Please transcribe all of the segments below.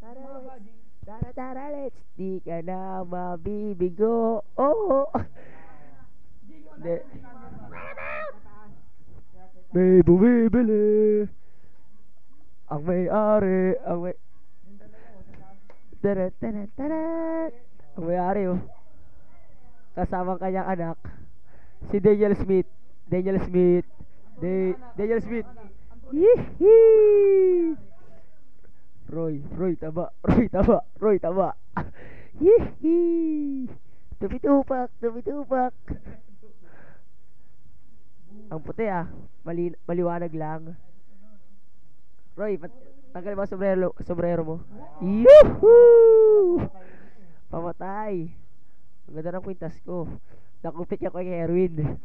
Tara, tara, let's. Di ka na mabibigo. Oh. De. May bumibili. Ang may-ari. Ang may... Tara, tara, tara. Ang may-ari, oh. Kasamang kanyang anak. Si Daniel Smith. Daniel Smith. Daniel Smith. Yee! Roy taba. Roy taba. Roy taba. Yee! Tupitupak. Ang puti ah. Maliwanag lang. Roy, tanggal mo sombrero mo. Yuhuu! Pamatay. Ang ganda ng kwintas ko. Nakupit niya ko kay Erwin.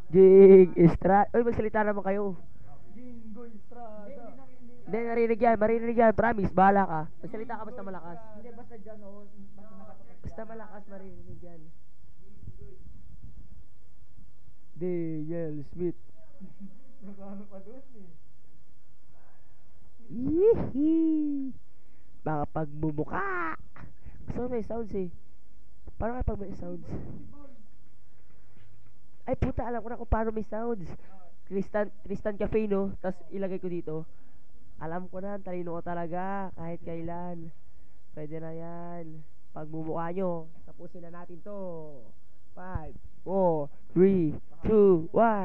Jing Estrada. Uy, magsalita naman kayo. Jingo Estrada. Hindi, marinig yan. Promise, bahala ka. Magsalita ka basta malakas. Hindi, basta dyan, oh. Basta nakatapat. Basta malakas, marinig yan. Daniel Smith. Ano pa doon eh. Yee! Mga pagmumuka. Gusto ko may sounds eh. Parang kapag may sounds. Ay puta, alam ko na kung paano may sounds. Tristan Cafe, no? Tapos ilagay ko dito. Alam ko na, talino ko talaga. Kahit kailan. Pwede na yan. Pagmumuka nyo, tapusin na natin to. 5, 4, 3, 2, 1.